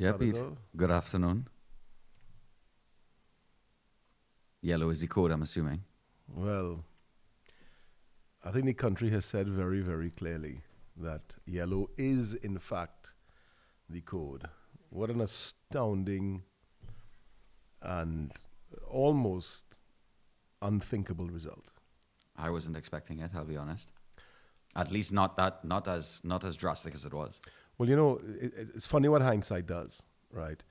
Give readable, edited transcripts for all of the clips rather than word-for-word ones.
Yeah, Pete. Good afternoon. Yellow is the code, I'm assuming. Well, I think the country has said very, very clearly that yellow is, in fact, the code. What an astounding and almost unthinkable result. I wasn't expecting it, I'll be honest. At least not as drastic as it was. Well, you know, it's funny what hindsight does, right?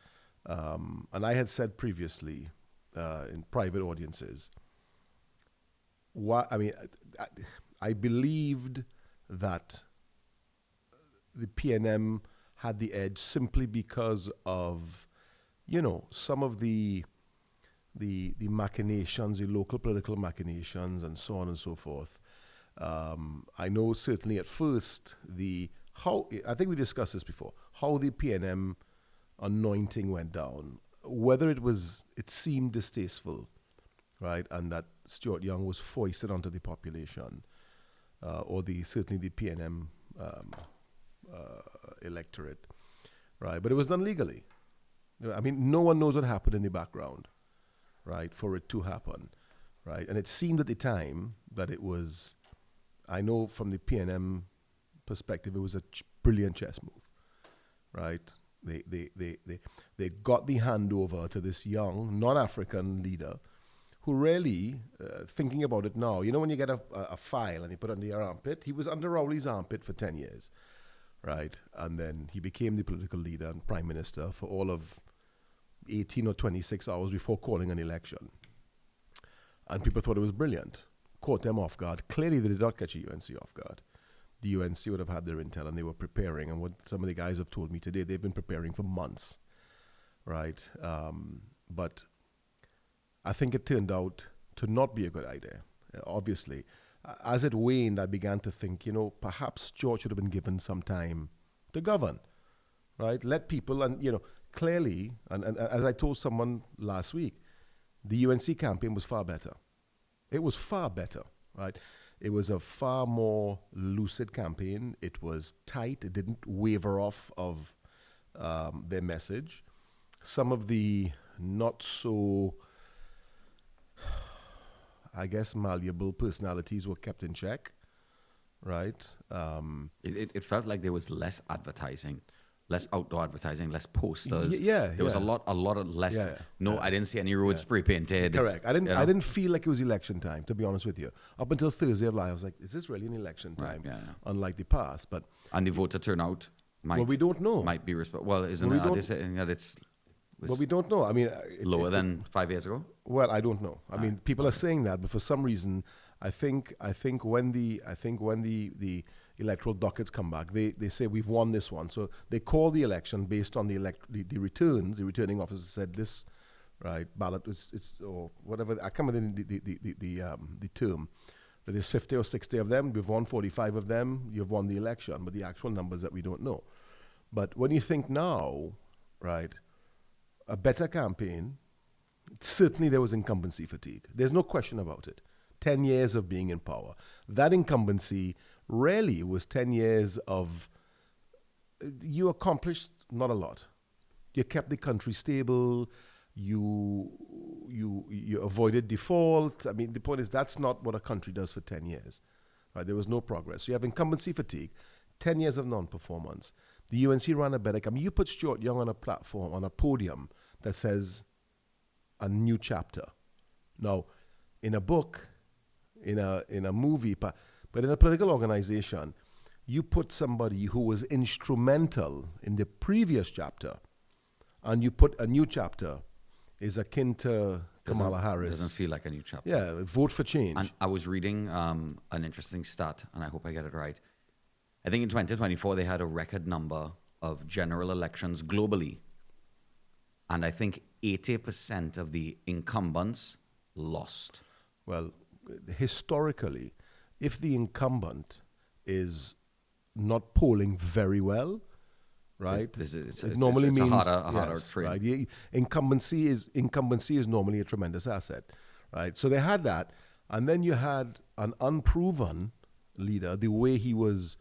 And I had said previously in private audiences, I believed that the PNM had the edge simply because of, you know, some of the machinations, the local political machinations, and so on and so forth. I know certainly at first I think we discussed this before, how the PNM anointing went down, whether it seemed distasteful, right, and that Stuart Young was foisted onto the population, or certainly the PNM electorate, right, but it was done legally. I mean, no one knows what happened in the background, right, for it to happen, right, and it seemed at the time that it was, I know from the PNM perspective, it was a brilliant chess move, right? They got the handover to this young non-African leader who really, thinking about it now, you know when you get a file and you put it under your armpit, he was under Rowley's armpit for 10 years, right? And then he became the political leader and prime minister for all of 18 or 26 hours before calling an election. And people thought it was brilliant. Caught them off guard. Clearly they did not catch the UNC off guard. The UNC would have had their intel and they were preparing. And what some of the guys have told me today, they've been preparing for months, right? But I think it turned out to not be a good idea, obviously. As it waned, I began to think, you know, perhaps George should have been given some time to govern, right? Let people, and, you know, clearly, and as I told someone last week, the UNC campaign was far better. It was far better, right? It was a far more lucid campaign. It was tight. It didn't waver off of their message. Some of the not so, I guess, malleable personalities were kept in check, right? It felt like there was less advertising. Less outdoor advertising, less posters. There was a lot of less. Yeah. No, I didn't see any roads spray painted. Correct. I didn't feel like it was election time, to be honest with you. Up until Thursday of live, I was like, is this really an election time? Right, Unlike the past, and the voter turnout we don't know. Might be isn't it? Are they saying that it's we don't know. I mean, lower than 5 years ago. Well, I don't know. I mean, people are saying that, but for some reason, I think when the electoral dockets come back, they say we've won this one. So they call the election based on the returns. The returning officer said this, right, ballot it's or whatever. I can't remember the term. That there's 50 or 60 of them. We've won 45 of them. You've won the election, but the actual numbers that we don't know. But when you think now, right, a better campaign, certainly there was incumbency fatigue. There's no question about it. 10 years of being in power. That incumbency really was 10 years of, you accomplished not a lot. You kept the country stable. You avoided default. I mean, the point is that's not what a country does for 10 years. Right? There was no progress. So you have incumbency fatigue, 10 years of non-performance. The UNC ran a better. I mean, you put Stuart Young on a platform, on a podium that says a new chapter. Now, in a book, in a movie, but in a political organization, you put somebody who was instrumental in the previous chapter, and you put a new chapter, is akin to Kamala Harris. Doesn't feel like a new chapter. Yeah, vote for change. And I was reading an interesting stat, and I hope I get it right. I think in 2024 they had a record number of general elections globally, and I think 80% of the incumbents lost. Well, historically, if the incumbent is not polling very well, right? It normally means a harder trade. Right? Incumbency is normally a tremendous asset, right? So they had that, and then you had an unproven leader. The way he was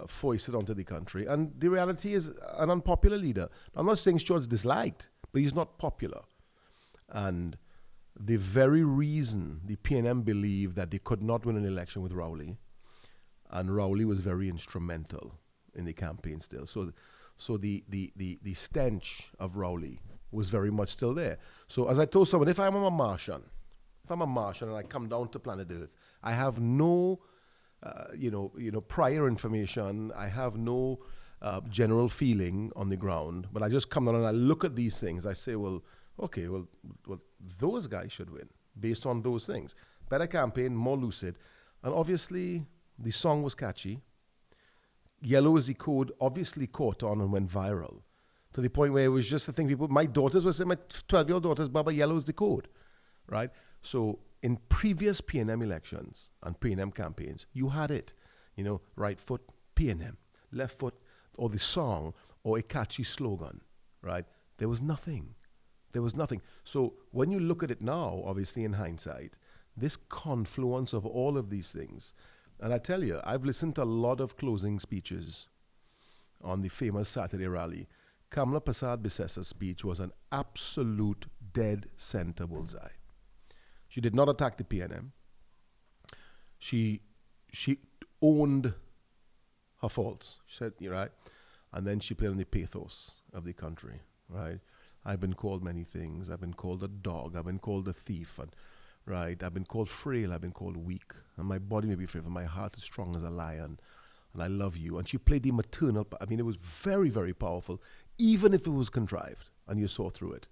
foisted onto the country. And the reality is an unpopular leader. I'm not saying Stuart's disliked, but he's not popular. And the very reason the PNM believed that they could not win an election with Rowley, and Rowley was very instrumental in the campaign still. So the stench of Rowley was very much still there. So as I told someone, if I'm a Martian and I come down to planet Earth, I have no prior information. I have no general feeling on the ground, but I just come down and I look at these things. I say, well, those guys should win based on those things. Better campaign, more lucid. And obviously, the song was catchy. Yellow is the Code obviously caught on and went viral to the point where it was just the thing my daughters were saying, my 12-year-old daughters, Baba, yellow is the code, right? So in previous PNM elections and PNM campaigns, you had it, right foot, PNM, left foot, or the song, or a catchy slogan, right? There was nothing. So when you look at it now, obviously in hindsight, this confluence of all of these things, and I tell you, I've listened to a lot of closing speeches on the famous Saturday rally. Kamala Persad-Bissessa's speech was an absolute dead center bullseye. She did not attack the PNM. She owned her faults. She said, you're right. And then she played on the pathos of the country, right? I've been called many things. I've been called a dog. I've been called a thief. And, right? I've been called frail. I've been called weak. And my body may be frail, but my heart is strong as a lion. And I love you. And she played the maternal. It was very, very powerful, even if it was contrived and you saw through it.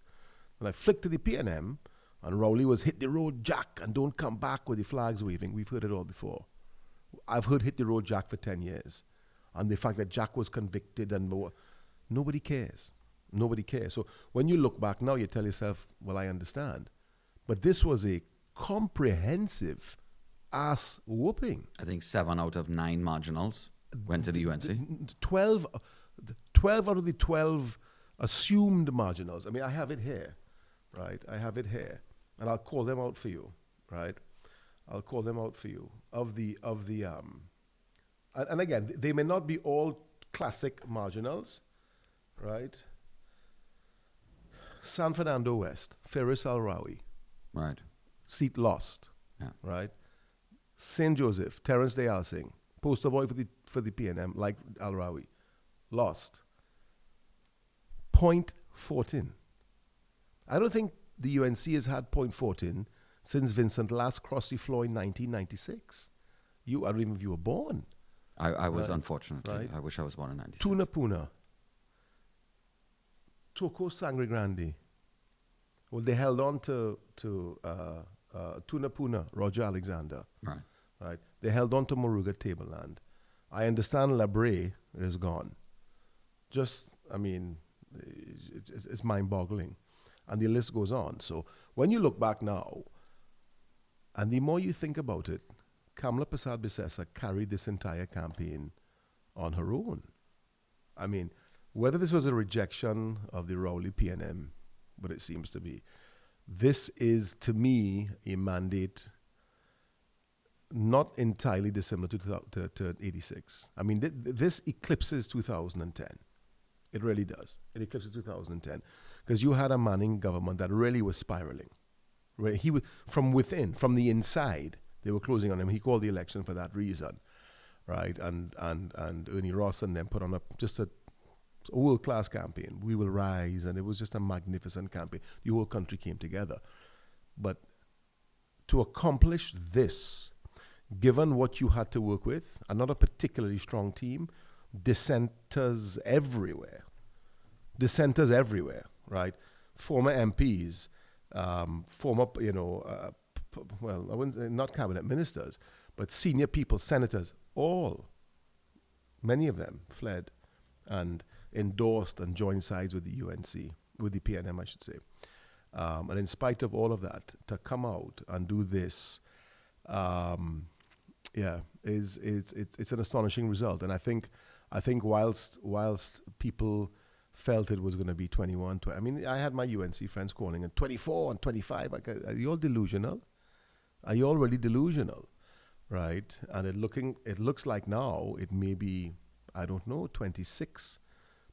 When I flicked to the PNM, and Rowley was hit the road, Jack, and don't come back with the flags waving. We've heard it all before. I've heard hit the road, Jack, for 10 years. And the fact that Jack was convicted and nobody cares. Nobody cares. So when you look back now, you tell yourself, well, I understand. But this was a comprehensive ass whooping. I think 7 out of 9 marginals went to the UNC. 12 out of the 12 assumed marginals. I have it here, right? I have it here. And I'll call them out for you, right? I'll call them out for you. And again, they may not be all classic marginals, right? San Fernando West, Ferris Al-Rawi. Right. Seat lost. Yeah. Right? St. Joseph, Terence Day Alsing, poster boy for the PNM, like Al-Rawi, lost. .14. I don't think the UNC has had .14 since Vincent last crossed the floor in 1996. I don't even know if you were born. I was, unfortunately. Right. I wish I was born in 96. Tuna Puna. Toko Sangre Grande. Well, they held on to Tuna Puna, Roger Alexander. Right. Right. They held on to Moruga Tableland. I understand Labre is gone. It's mind-boggling. And the list goes on. So when you look back now, and the more you think about it, Kamala Persad-Bissessa carried this entire campaign on her own. Whether this was a rejection of the Rowley PNM, but it seems to be, this is, to me, a mandate not entirely dissimilar to 86. This eclipses 2010. It really does. It eclipses 2010. Because you had a Manning government that really was spiraling. Right? He was, from within, from the inside, they were closing on him. He called the election for that reason. Right? And Ernie Ross and them put on just a world-class campaign. We will rise. And it was just a magnificent campaign. The whole country came together. But to accomplish this, given what you had to work with, another particularly strong team, dissenters everywhere, right? Former MPs, former, I wouldn't say not cabinet ministers, but senior people, senators, many of them fled and endorsed and joined sides with the UNC, with the PNM, I should say. And in spite of all of that, to come out and do this, it's an astonishing result. And I think whilst people felt it was going to be 21, I had my UNC friends calling and 24 and 25. Are you all delusional? Are you all really delusional? right? And it looks like now it may be, I don't know, 26,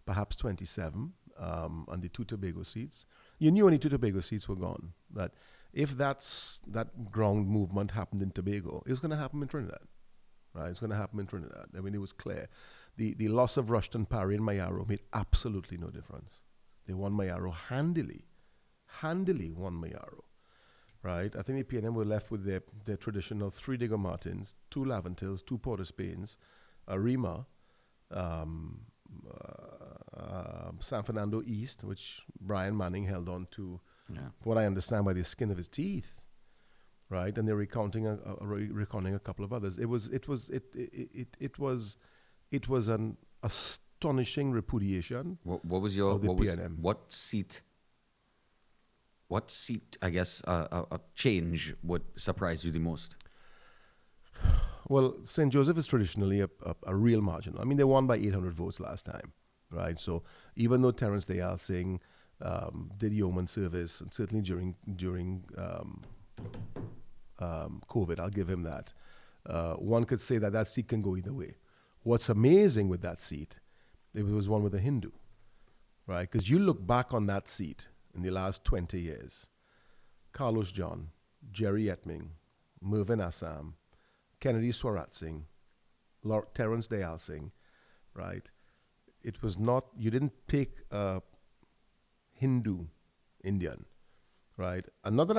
perhaps 27 on the two Tobago seats. You knew when the two Tobago seats were gone that if that ground movement happened in Tobago, it was going to happen in Trinidad, right? It's going to happen in Trinidad. I mean, it was clear. The loss of Rushton, Parry, and Mayaro made absolutely no difference. They won Mayaro handily won Mayaro, right? I think the PNM were left with their traditional 3 Diego Martins, 2 Laventils, 2 Port of Spains, a Rima, San Fernando East, which Brian Manning held on to, what I understand, by the skin of his teeth, right? And they're recounting a couple of others. It was an astonishing repudiation. What was your of the PNM. What seat? I guess a change would surprise you the most. Well, St. Joseph is traditionally a real marginal. I mean, they won by 800 votes last time, right? So even though Terence Dayal Singh did yeoman service, and certainly during COVID, I'll give him that. One could say that seat can go either way. What's amazing with that seat, it was one with a Hindu, right? Because you look back on that seat in the last 20 years, Carlos John, Jerry Etming, Mervyn Assam, Kennedy Swarat Singh, Terence Dayal Singh, right? It was not, you didn't take a Hindu Indian, right? And not that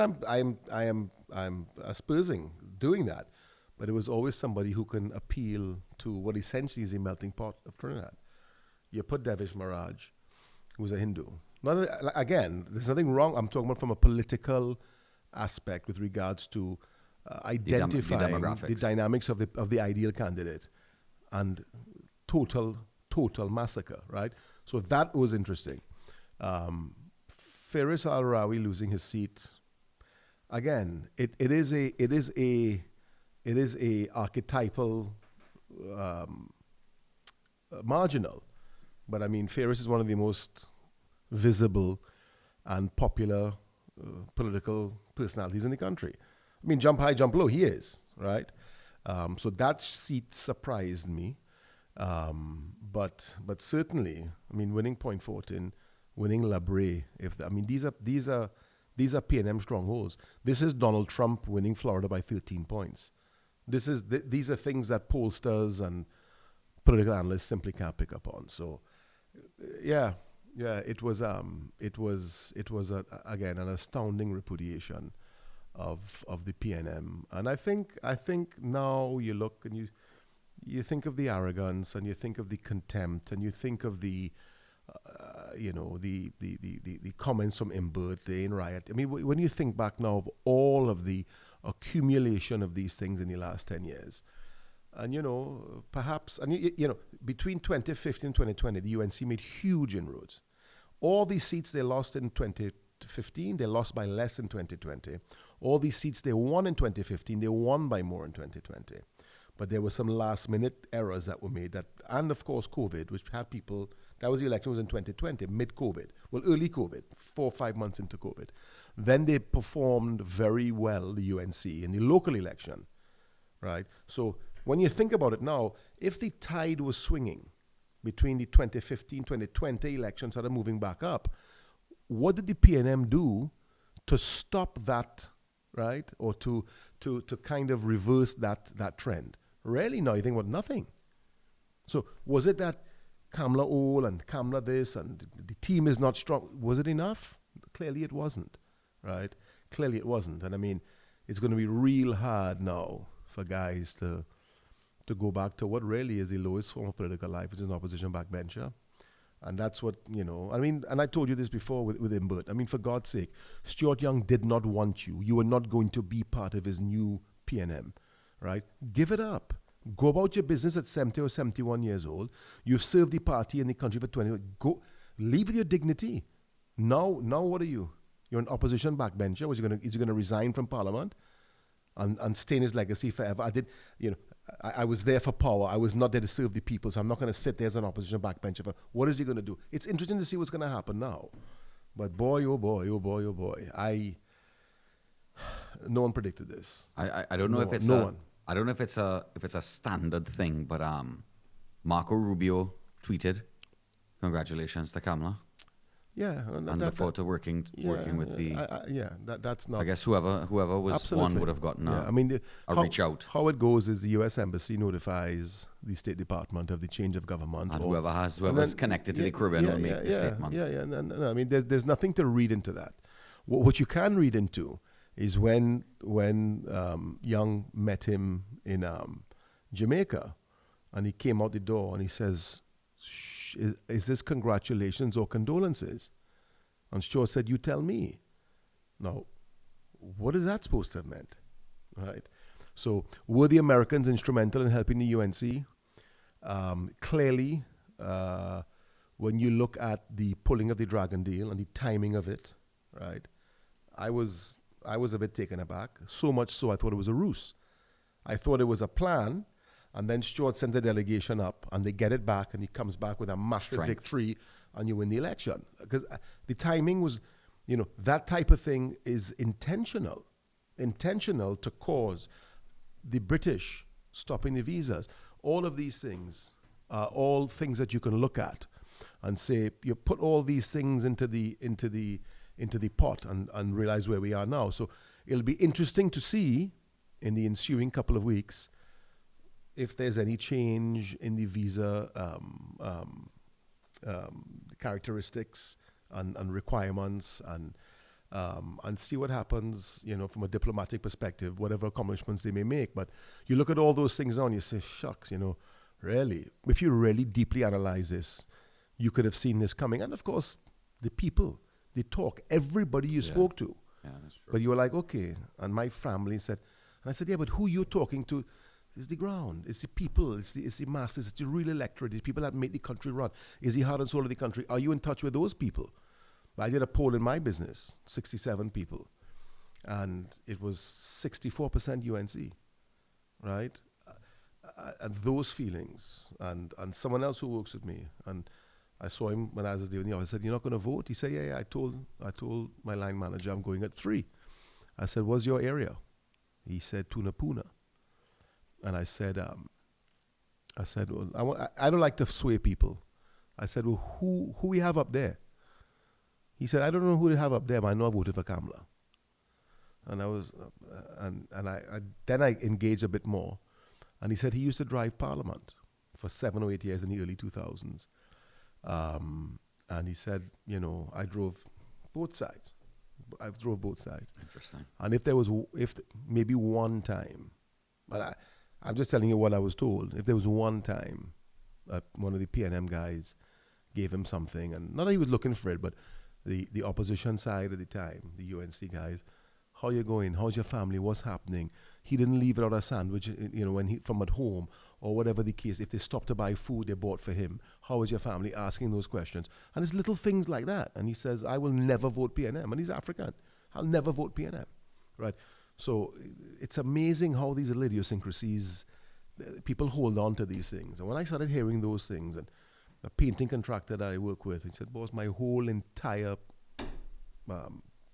I'm aspersing doing that, but it was always somebody who can appeal to what essentially is a melting pot of Trinidad. You put Devish Maharaj, who's a Hindu. Again, there's nothing wrong. I'm talking about from a political aspect with regards to identifying the dynamics of the ideal candidate, and total massacre, right? So that was interesting. Faris Al-Rawi losing his seat. Again, it is a archetypal marginal, but I mean, Faris is one of the most visible and popular political personalities in the country. I mean, jump high, jump low, he is, right? So that seat surprised me. But certainly, I mean, winning Point Fortin, winning La Brea, these are PNM strongholds. This is Donald Trump winning Florida by 13 points. These are things that pollsters and political analysts simply can't pick up on. So, it was again an astounding repudiation of the PNM. And I think now you look and you think of the arrogance, and you think of the contempt, and you think of the comments from Imbert, the riot. I mean, when you think back now of all of the accumulation of these things in the last 10 years, and perhaps, and between 2015 and 2020, the UNC made huge inroads. All these seats they lost in 2015, they lost by less in 2020. All these seats they won in 2015, they won by more in 2020. But there were some last-minute errors that were made, and of course COVID, which had people. That was the election was in 2020, mid-COVID. Well, early COVID, 4 or 5 months into COVID. Then they performed very well, the UNC, in the local election, right? So when you think about it now, if the tide was swinging between the 2015, 2020 elections started moving back up, what did the PNM do to stop that, right? Or to kind of reverse that trend? Really, now you think about nothing. So was it that Kamla all and Kamla this and the team is not strong? Was it enough? Clearly it wasn't, right? Clearly it wasn't. And I mean, it's going to be real hard now for guys to go back to what really is the lowest form of political life, which is an opposition backbencher. And that's what, I mean, and I told you this before with Imbert. I mean, for God's sake, Stuart Young did not want you. You were not going to be part of his new PNM, right? Give it up. Go about your business at 70 or 71 years old. You've served the party and the country for 20 years. Go, leave with your dignity. Now what are you? You're an opposition backbencher. Is he going to resign from Parliament and stay in his legacy forever? I was there for power. I was not there to serve the people, so I'm not going to sit there as an opposition backbencher. What is he going to do? It's interesting to see what's going to happen now. But boy, oh boy, oh boy, oh boy. No one predicted this. I don't know if it's no one. I don't know if it's a standard thing, but Marco Rubio tweeted, "Congratulations to Kamala." Yeah, And look forward to working with the. That's not. I guess whoever was Absolutely. one would have gotten I mean, a reach out. How it goes is the U.S. Embassy notifies the State Department of the change of government, And whoever's connected to the Caribbean will make the statement. No, I mean, there's nothing to read into that. What you can read into is when Young met him in Jamaica, and he came out the door and he says, is this congratulations or condolences? And Stewart said, you tell me. Now, what is that supposed to have meant? Right? So, were the Americans instrumental in helping the UNC? Clearly, when you look at the pulling of the Dragon deal and the timing of it, right, I was a bit taken aback. So much so I thought it was a ruse. I thought it was a plan. And then Stewart sends a delegation up, and they get it back, and he comes back with a massive victory, and you win the election. Because the timing was, that type of thing is intentional to cause the British stopping the visas. All of these things are all things that you can look at and say, you put all these things into the pot and realize where we are now. So it'll be interesting to see in the ensuing couple of weeks if there's any change in the visa characteristics and requirements, and see what happens, from a diplomatic perspective, whatever accomplishments they may make. But you look at all those things now and you say, shucks, really, if you really deeply analyze this, you could have seen this coming. And of course, the people, they talk, everybody you spoke to. Yeah, that's true. But you were like, okay. And my family said, and I said, yeah, but who you're talking to is the ground, it's the people, it's the masses, it's the real electorate, it's people that make the country run. Is the heart and soul of the country. Are you in touch with those people? I did a poll in my business, 67 people, and it was 64% UNC, right? And those feelings, and someone else who works with me, and I saw him when I was doing the office. I said, "You're not going to vote?" He said, "Yeah. I told my line manager I'm going at 3. I said, "What's your area?" He said, "Tunapuna." And I said, well, I don't like to sway people. I said, well, who we have up there? He said, I don't know who they have up there, but I know I voted for Kamala. And I was, then I engaged a bit more. And he said he used to drive Parliament for 7 or 8 years in the early 2000s. And he said, I drove both sides. Interesting. And if maybe one time, but I'm just telling you what I was told. If there was one time one of the PNM guys gave him something, and not that he was looking for it, but the opposition side at the time, the UNC guys, how you going? How's your family? What's happening? He didn't leave without a sandwich, when he from at home or whatever the case. If they stopped to buy food, they bought for him. How is your family? Asking those questions. And it's little things like that. And he says, I will never vote PNM. And he's African. I'll never vote PNM. Right? So it's amazing how these idiosyncrasies, people hold on to these things. And when I started hearing those things, and the painting contractor that I work with, he said, boss, my whole entire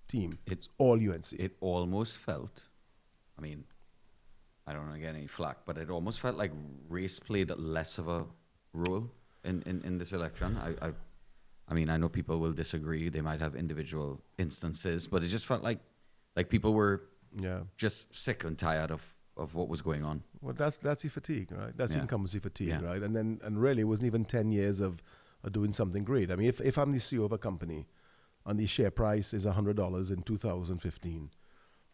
team, it's all UNC. It almost felt, I don't want to get any flack, but it almost felt like race played less of a role in this election. I know people will disagree. They might have individual instances, but it just felt like people were just sick and tired of what was going on. Well, that's the fatigue, right? That's the incumbency fatigue, right? And really, it wasn't even 10 years of doing something great. I mean, if I'm the CEO of a company and the share price is $100 in 2015,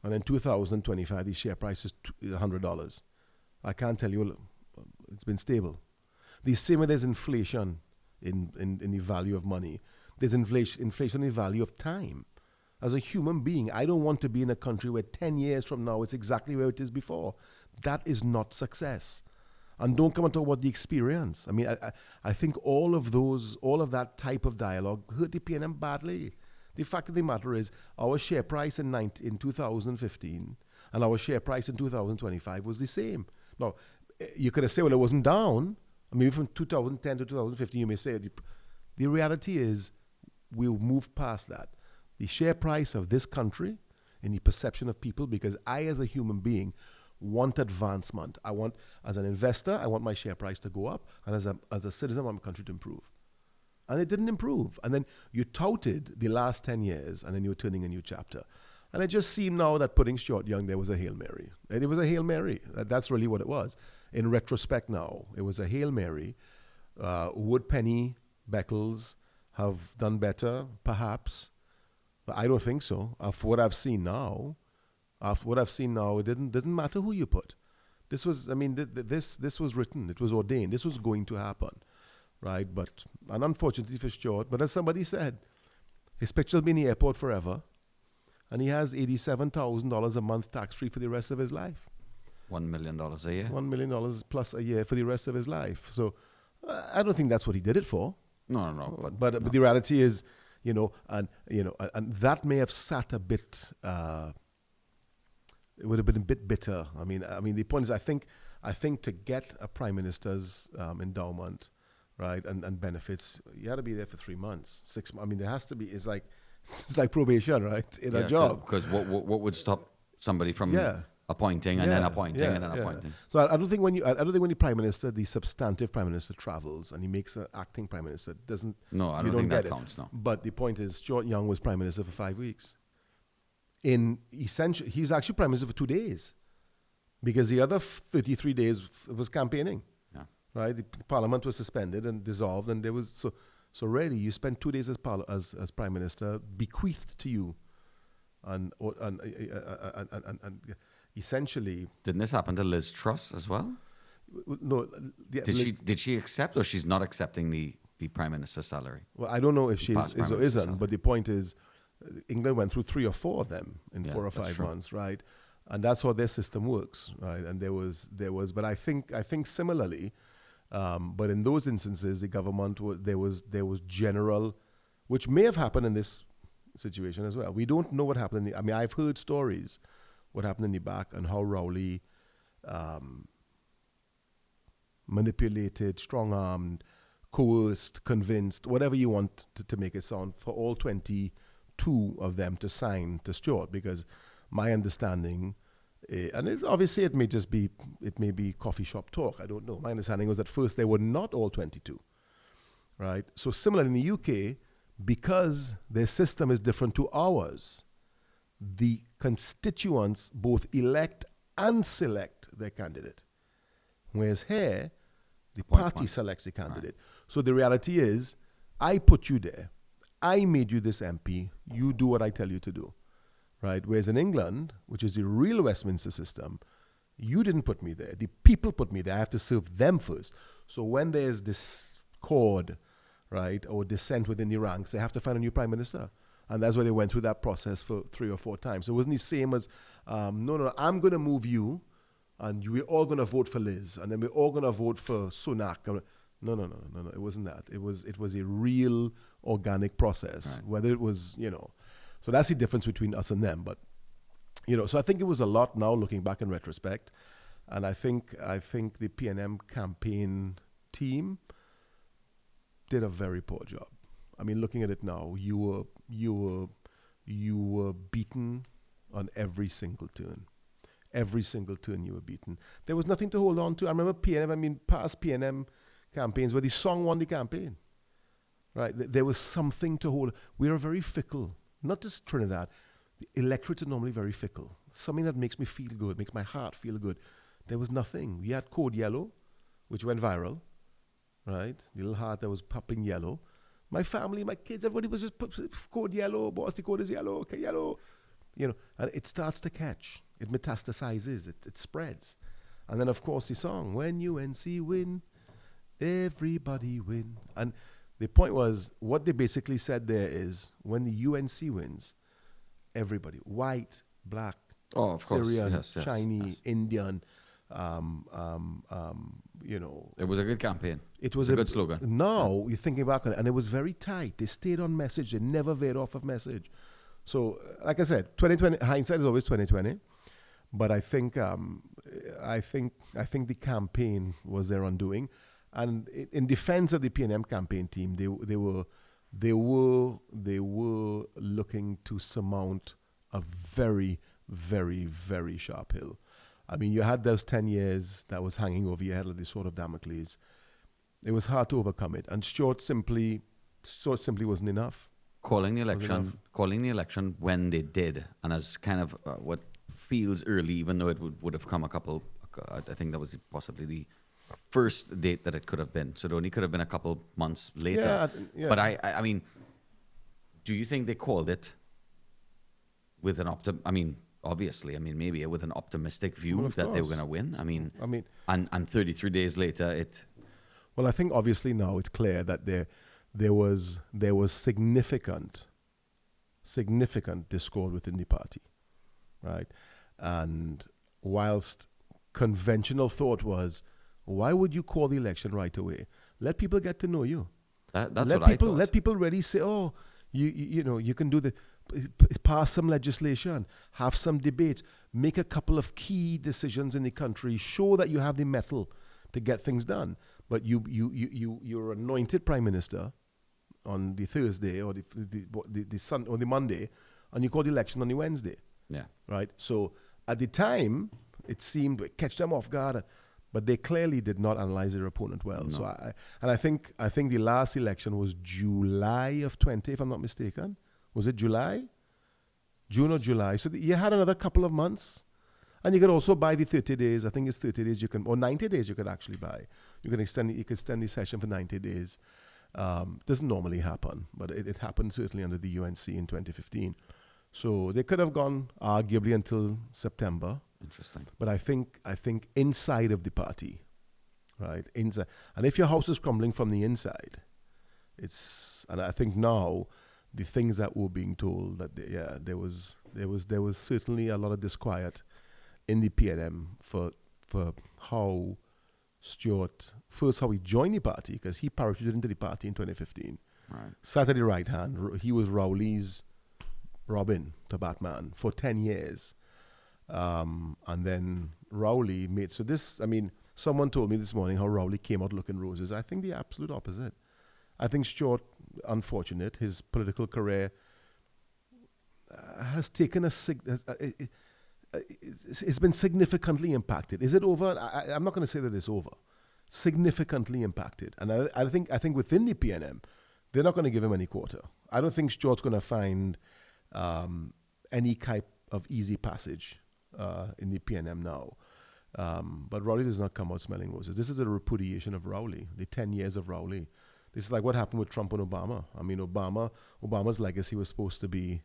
and in 2025 the share price is $100, I can't tell you it's been stable. The same way there's inflation in the value of money, there's inflation in the value of time. As a human being, I don't want to be in a country where 10 years from now it's exactly where it is before. That is not success. And don't come and talk about the experience. I mean, I think all of that type of dialogue hurt the PNM badly. The fact of the matter is, our share price in 2015 and our share price in 2025 was the same. Now, you could have said, well, it wasn't down. I mean, from 2010 to 2015, you may say, the reality is we'll move past that. The share price of this country in the perception of people, because I, as a human being, want advancement. I want, as an investor, I want my share price to go up, and as a citizen, I want my country to improve. And it didn't improve. And then you touted the last 10 years, and then you were turning a new chapter. And it just seemed now that putting Stuart Young there was a Hail Mary. And it was a Hail Mary. That's really what it was. In retrospect now, it was a Hail Mary. Would Penny, Beckles have done better? Perhaps. But I don't think so. After what I've seen now, it doesn't matter who you put. This was, this was written. It was ordained. This was going to happen. Right? And unfortunately for Stuart, but as somebody said, his picture will be in the airport forever. And he has $87,000 a month tax-free for the rest of his life. $1 million a year. $1 million plus a year for the rest of his life. So I don't think that's what he did it for. No. But the reality is, and that may have sat a bit. It would have been a bit bitter. I mean, the point is, I think to get a prime minister's endowment, right, and benefits, you had to be there for 3 months, 6 months. I mean, there has to be. It's like probation, right? In a job. Because what would stop somebody from appointing and then appointing and then appointing? So I don't think when the prime minister, the substantive prime minister, travels and he makes an acting prime minister, doesn't. No, I don't think that counts. No. But the point is, Stuart Young was prime minister for 5 weeks. He was actually prime minister for 2 days, because the other 33 days was campaigning. Yeah. Right. The parliament was suspended and dissolved, and there was So really, you spent 2 days as prime minister, bequeathed to you, and essentially. Didn't this happen to Liz Truss as well? No. Yeah, did she accept, or she's not accepting the prime minister's salary? Well, I don't know if she is or isn't, but the point is, England went through 3 or 4 of them in 4 or 5 months, right? And that's how their system works, right? And there was, but I think similarly. But in those instances, the government there was general, which may have happened in this situation as well. We don't know what happened. I've heard stories what happened in the back and how Rowley manipulated, strong-armed, coerced, convinced, whatever you want to make it sound, for all 22 of them to sign to Stuart. Because my understanding. And it's obviously it may be coffee shop talk. I don't know. My understanding was at first they were not all 22, right? So similarly in the UK, because their system is different to ours, the constituents both elect and select their candidate. Whereas here, the party selects the candidate. Right. So the reality is, I put you there. I made you this MP. You do what I tell you to do. Right? Whereas in England, which is the real Westminster system, you didn't put me there. The people put me there. I have to serve them first. So when there's discord, right, or dissent within the ranks, they have to find a new prime minister. And that's why they went through that process for 3 or 4 times. So it wasn't the same as, no, I'm going to move you, and we're all going to vote for Liz, and then we're all going to vote for Sunak. No. It wasn't that. It was a real organic process, right. Whether it was, So that's the difference between us and them. But, so I think it was a lot now looking back in retrospect. And I think the PNM campaign team did a very poor job. I mean, looking at it now, you were beaten on every single turn. Every single turn you were beaten. There was nothing to hold on to. I remember past PNM campaigns where the song won the campaign. Right? There was something to hold. We are very fickle. Not just Trinidad. The electorates are normally very fickle. Something that makes me feel good, makes my heart feel good. There was nothing. We had Code Yellow, which went viral. Right? The little heart that was popping yellow. My family, my kids, everybody was just Code Yellow. Boss, the code is yellow. Okay, yellow. And it starts to catch. It metastasizes. It spreads. And then, of course, the song, when UNC win, everybody win. And the point was, what they basically said there is, when the UNC wins, everybody, white, black, Syrian, Chinese, Indian, It was a good campaign. It was a good slogan. Now, you're thinking back on it, and it was very tight. They stayed on message. They never veered off of message. So, like I said, 2020 hindsight is always 2020. But I think the campaign was their undoing. And in defense of the PNM campaign team, they were looking to surmount a very, very, very sharp hill. I mean, you had those 10 years that was hanging over your head like this sort of Damocles. It was hard to overcome it. And Stuart simply wasn't enough. Calling the election when they did, and as kind of what feels early, even though it would have come I think that was possibly the first date that it could have been. So it only could have been a couple months later. Yeah. But I mean, do you think they called it with an obviously, maybe with an optimistic view that they were going to win? And 33 days later, Well, I think obviously now it's clear that there was significant discord within the party, right? And whilst conventional thought was, why would you call the election right away? Let people get to know you. That's what I thought. Let people really say, oh, you can do pass some legislation, have some debates, make a couple of key decisions in the country, show that you have the mettle to get things done. But you're anointed prime minister on the Thursday or the Monday, and you call the election on the Wednesday. Yeah. Right. So at the time, it seemed to catch them off guard, but they clearly did not analyze their opponent well. No. So I think the last election was July of 20, if I'm not mistaken. Was it July? June or July? So you had another couple of months. And you could also buy the 30 days. I think it's 30 days or 90 days you could actually buy. You could extend the session for 90 days. Doesn't normally happen, but it happened certainly under the UNC in 2015. So they could have gone arguably until September. Interesting. But I think inside of the party, right? Inside, and if your house is crumbling from the inside, and I think now the things that were being told that there was certainly a lot of disquiet in the PNM for how Stuart, first how he joined the party, because he parachuted into the party in 2015. Right. Sat at the right hand. He was Rowley's Robin to Batman for 10 years. And then Rowley made, someone told me this morning how Rowley came out looking roses. I think the absolute opposite. I think Stuart, unfortunate, his political career has taken it's been significantly impacted. Is it over? I'm not going to say that it's over. Significantly impacted. And I think within the PNM, they're not going to give him any quarter. I don't think Stuart's going to find any type of easy passage in the PNM now. But Rowley does not come out smelling roses. This is a repudiation of Rowley, the 10 years of Rowley. This is like what happened with Trump and Obama. Obama's legacy was supposed to be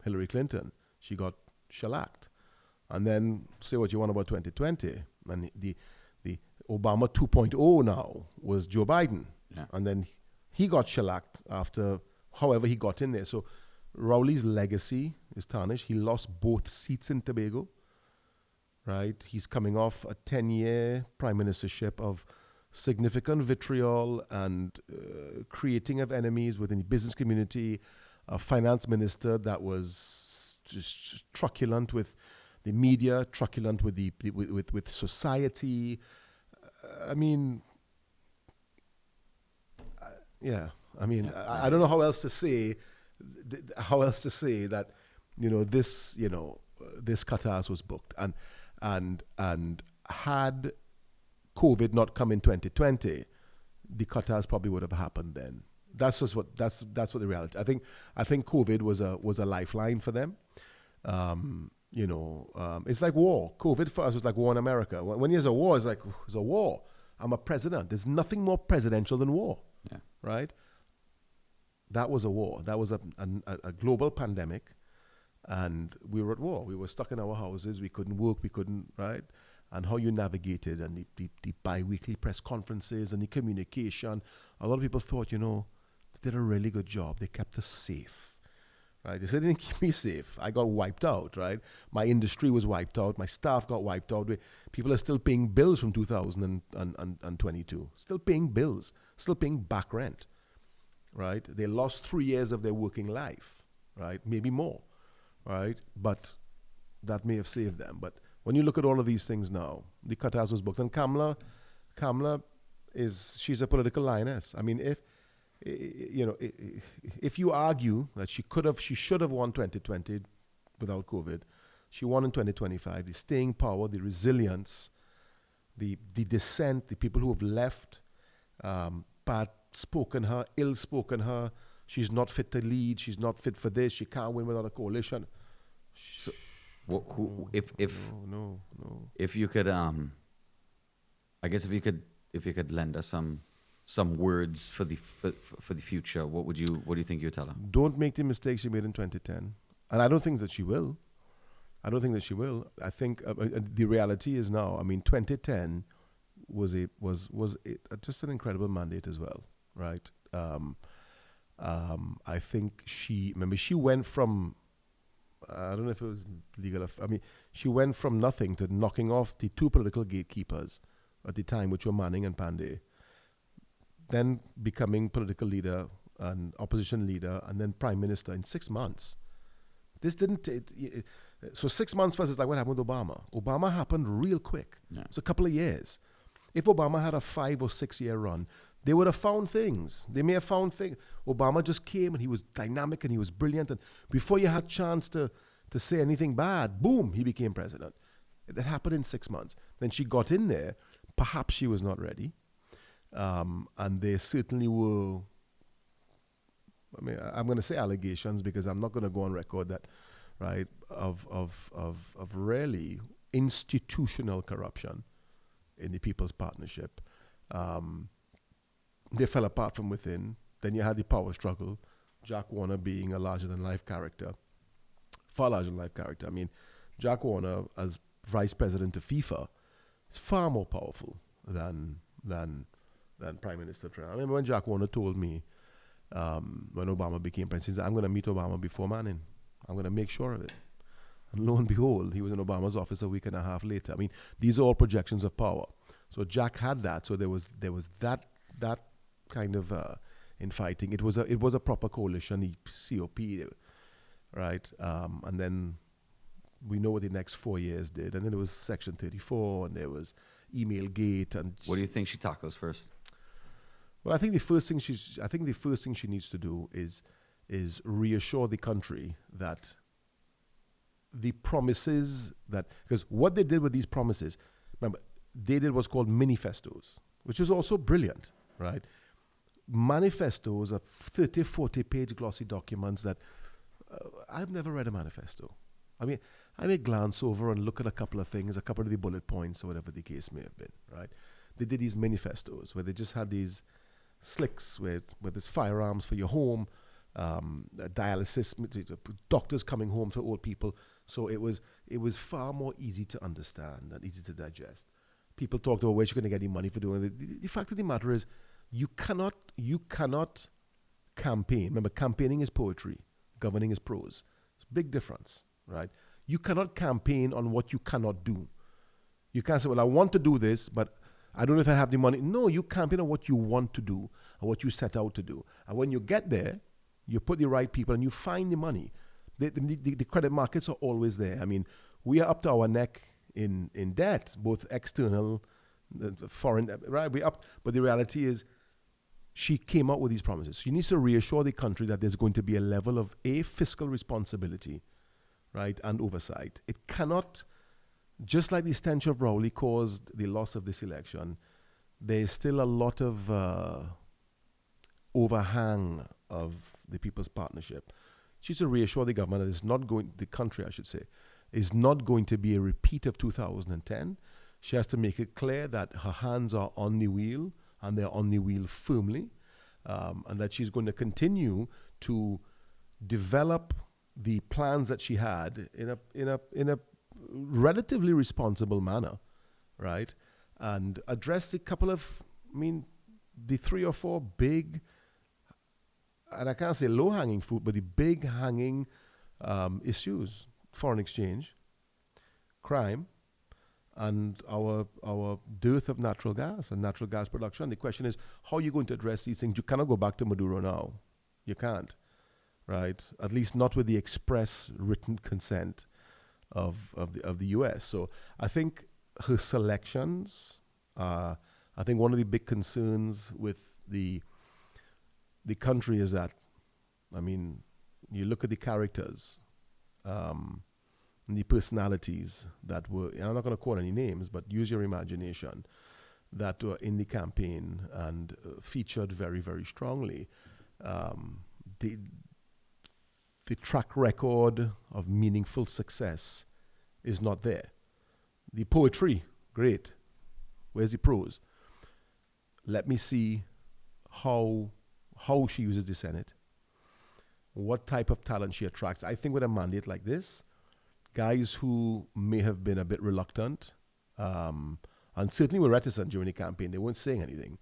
Hillary Clinton. She got shellacked. And then say what you want about 2020. And the Obama 2.0 now was Joe Biden. Yeah. And then he got shellacked after however he got in there. So Rowley's legacy is tarnished. He lost both seats in Tobago. Right? He's coming off a 10-year prime ministership of significant vitriol and creating of enemies within the business community, a finance minister that was just truculent with the media, truculent with with society. I don't know how else to say that this Qatar's was booked, and had COVID not come in 2020, the Qatars probably would have happened then. That's what the reality. I think COVID was a lifeline for them. It's like war. COVID for us was like war in America. When there's a war, it's a war. I'm a president. There's nothing more presidential than war. Yeah. Right? That was a war. That was a global pandemic, and we were at war. We were stuck in our houses. We couldn't work. We couldn't, right? And how you navigated, and the bi-weekly press conferences and the communication. A lot of people thought, they did a really good job. They kept us safe, right? They said they didn't keep me safe. I got wiped out, right? My industry was wiped out. My staff got wiped out. People are still paying bills from 2022. Still paying bills. Still paying back rent, right? They lost 3 years of their working life, right? Maybe more, right? But that may have saved them. But when you look at all of these things now, the Qatars was booked. And Kamala she's a political lioness. I mean, if you argue that she should have won 2020 without COVID, She won in 2025. The staying power, the resilience, the dissent, the people who have left, bad-spoken her, ill-spoken her. She's not fit to lead. She's not fit for this. She can't win without a coalition. So, if No. if you could, I guess if you could lend us some words for the future, what do you think you'd tell her? Don't make the mistakes you made in 2010, and I don't think that she will. I think the reality is now. I mean, 2010 was just an incredible mandate as well, right? I think she went from, I don't know if it was legal. I mean, she went from nothing to knocking off the two political gatekeepers at the time, which were Manning and Pandey, then becoming political leader and opposition leader, and then prime minister in 6 months. This didn't. So 6 months first is like what happened with Obama. Obama happened real quick. Yeah. It's a couple of years. If Obama had a 5 or 6 year run, they would have found things. They may have found things. Obama just came and he was dynamic and he was brilliant. And before you had a chance to say anything bad, boom, he became president. That happened in 6 months. Then she got in there. Perhaps she was not ready. And there certainly were, I mean, I'm going to say allegations because I'm not going to go on record that, right, of really institutional corruption in the People's Partnership. They fell apart from within. Then you had the power struggle, Jack Warner being a larger-than-life character, far larger-than-life character. I mean, Jack Warner, as vice president of FIFA, is far more powerful than Prime Minister Trump. I remember when Jack Warner told me, when Obama became president, he said, I'm going to meet Obama before Manning. I'm going to make sure of it. And lo and behold, he was in Obama's office a week and a half later. I mean, these are all projections of power. So Jack had that. So there was that kind of infighting. It was a proper coalition, the COP, right? And then we know what the next 4 years did. And then there was Section 34, and there was email gate. And What do you think she tackles first? well, I think the first thing she needs to do is reassure the country that the promises that, because what they did with these promises, remember, they did what's called minifestos, which is also brilliant, right? Manifestos are 30, 40-page glossy documents that I've never read a manifesto. I mean, I may glance over and look at a couple of things, a couple of the bullet points or whatever the case may have been, right? They did these manifestos where they just had these slicks with there's firearms for your home, dialysis, doctors coming home for old people. So it was far more easy to understand and easy to digest. People talked about where you're going to get the money for doing it. The fact of the matter is, you cannot campaign. Remember, campaigning is poetry, governing is prose. It's a big difference, right? You cannot campaign on what you cannot do. You can't say, well, I want to do this, but I don't know if I have the money. No, you campaign on what you want to do or what you set out to do. And when you get there, you put the right people and you find the money. The credit markets are always there. I mean, we are up to our neck in debt, both external, foreign, right? We're up. But the reality is, she came out with these promises. She needs to reassure the country that there's going to be a level of fiscal responsibility, right, and oversight. It cannot, just like the stench of Rowley caused the loss of this election, there's still a lot of overhang of the People's Partnership. She needs to reassure the government that the country, I should say, is not going to be a repeat of 2010. She has to make it clear that her hands are on the wheel, and they're on the wheel firmly, and that she's going to continue to develop the plans that she had in a relatively responsible manner, right? And address a couple of, the 3 or 4 big, and I can't say low-hanging fruit, but the big hanging issues: foreign exchange, crime, and our dearth of natural gas and natural gas production. The question is, how are you going to address these things? You cannot go back to Maduro now. You can't, right? At least not with the express written consent of the U.S. So I think her selections, I think one of the big concerns with the country is that, you look at the characters, and the personalities that were, and I'm not going to call any names, but use your imagination, that were in the campaign and featured very, very strongly. The track record of meaningful success is not there. The poetry, great. Where's the prose? Let me see how she uses the Senate, what type of talent she attracts. I think with a mandate like this, guys who may have been a bit reluctant, and certainly were reticent during the campaign, they weren't saying anything.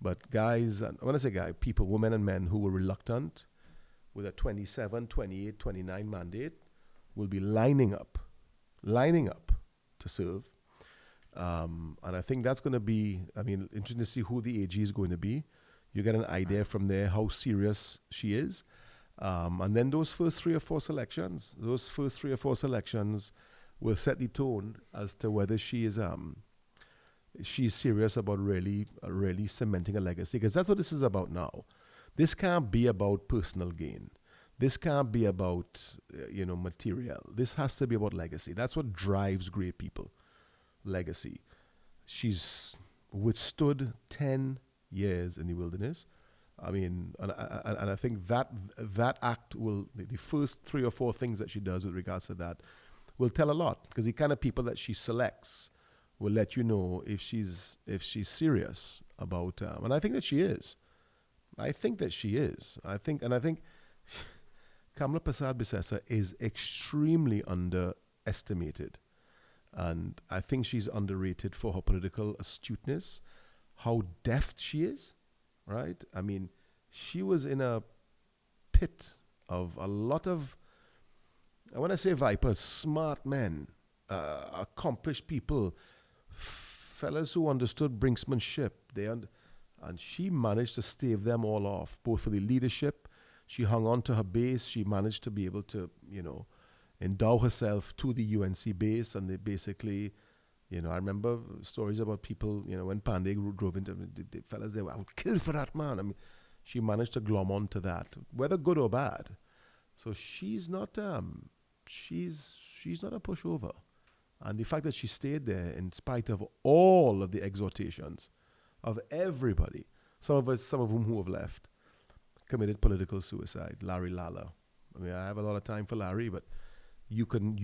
But guys, and when I say guys, people, women and men who were reluctant with a 27, 28, 29 mandate will be lining up to serve. And I think that's going to be, interesting to see who the AG is going to be. You get an idea from there how serious she is. And then those first three or four selections will set the tone as to whether she's serious about really cementing a legacy. Because that's what this is about now. This can't be about personal gain. This can't be about, material. This has to be about legacy. That's what drives great people. Legacy. She's withstood 10 years in the wilderness. And I think that act will, the first three or four things that she does with regards to that will tell a lot, because the kind of people that she selects will let you know if she's serious about, and I think that she is. I think Kamala Prasad-Bissessar is extremely underestimated. And I think she's underrated for her political astuteness, how deft she is, right? She was in a pit of a lot of, I want to say vipers, smart men, accomplished people, fellas who understood brinksmanship. And she managed to stave them all off, both for the leadership. She hung on to her base. She managed to be able to, endow herself to the UNC base, and they basically, I remember stories about people, when Pandey drove into the fellas there, I would kill for that man. She managed to glom on to that, whether good or bad. So she's not a pushover. And the fact that she stayed there in spite of all of the exhortations of everybody, some of whom who have left, committed political suicide. Larry Lala. I have a lot of time for Larry, but you can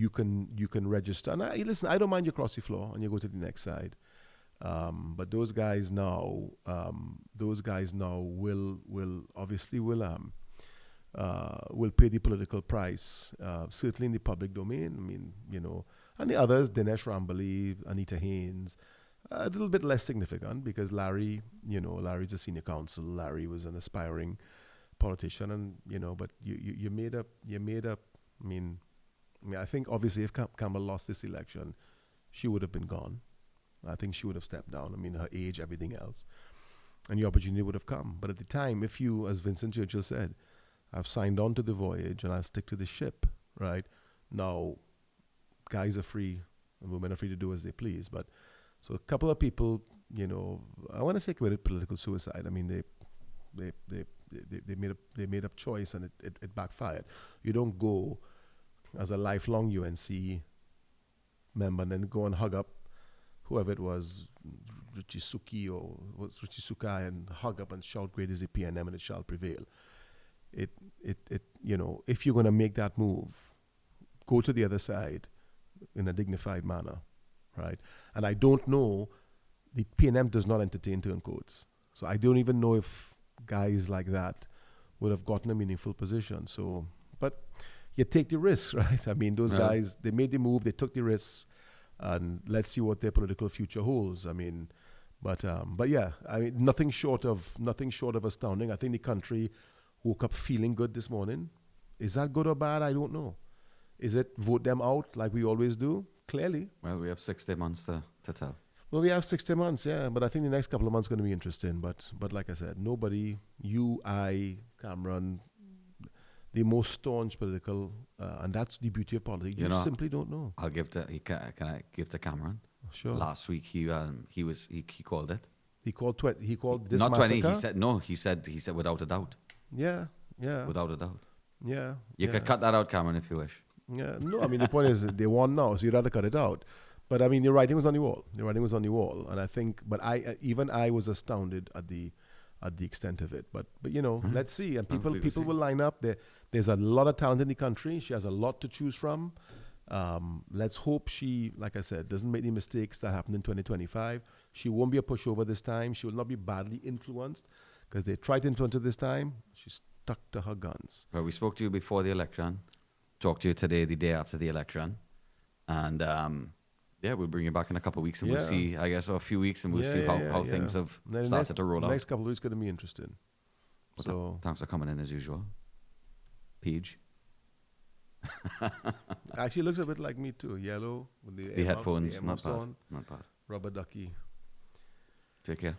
register. And I don't mind you cross the floor and you go to the next side. But those guys now will pay the political price, certainly in the public domain. And the others, Dinesh Rambali, Anita Haynes, a little bit less significant because Larry's a senior counsel. Larry was an aspiring politician, and but you made up. I think obviously if Kamala lost this election, she would have been gone. I think she would have stepped down. Her age, everything else, and the opportunity would have come. But at the time, if you, as Vincent Churchill said, I've signed on to the voyage and I'll stick to the ship, right? Now, guys are free and women are free to do as they please. But so a couple of people, I want to say committed political suicide. They made up choice and it backfired. You don't go as a lifelong UNC member and then go and hug up whoever it was, Richie Suki or Richie Sukai, and hug up and shout, "Great is the PNM and it shall prevail." If you're going to make that move, go to the other side in a dignified manner, right? And I don't know, the PNM does not entertain turncoats. So I don't even know if guys like that would have gotten a meaningful position. So, but you take the risks, right? Those guys, they made the move, they took the risks, and let's see what their political future holds. But yeah, nothing short of astounding. I think the country woke up feeling good this morning. Is that good or bad? I don't know. Is it vote them out like we always do? Clearly. Well, we have 60 months to tell. Well, we have 60 months, yeah. But I think the next couple of months are going to be interesting. But like I said, nobody, you, I, Cameron, the most staunch political, and that's the beauty of politics. You simply don't know. I'll give to. Can I give to Cameron? Sure. Last week he called it. He called this not massacre? 20. He said no. He said without a doubt. Yeah. Without a doubt. Yeah. You could cut that out, Cameron, if you wish. Yeah, no, I mean, the point is that they won now, so you'd have to cut it out. But I mean, the writing was on the wall. The writing was on the wall, and I think, but even I was astounded at the extent of it. But you know, let's see. And people will line up. There's a lot of talent in the country. She has a lot to choose from. Let's hope she, like I said, doesn't make the mistakes that happened in 2025. She won't be a pushover this time. She will not be badly influenced, because they tried to influence her this time. She stuck to her guns. Well, we spoke to you before the election. Talked to you today, the day after the election, and yeah, we'll bring you back in a couple of weeks, and we'll see. I guess, or a few weeks, and we'll see how things have started to roll out. Next couple of weeks going to be interesting. So thanks for coming in as usual, Peach. Actually, looks a bit like me too. Yellow with the headphones, not bad. Not bad. Rubber ducky. Take care.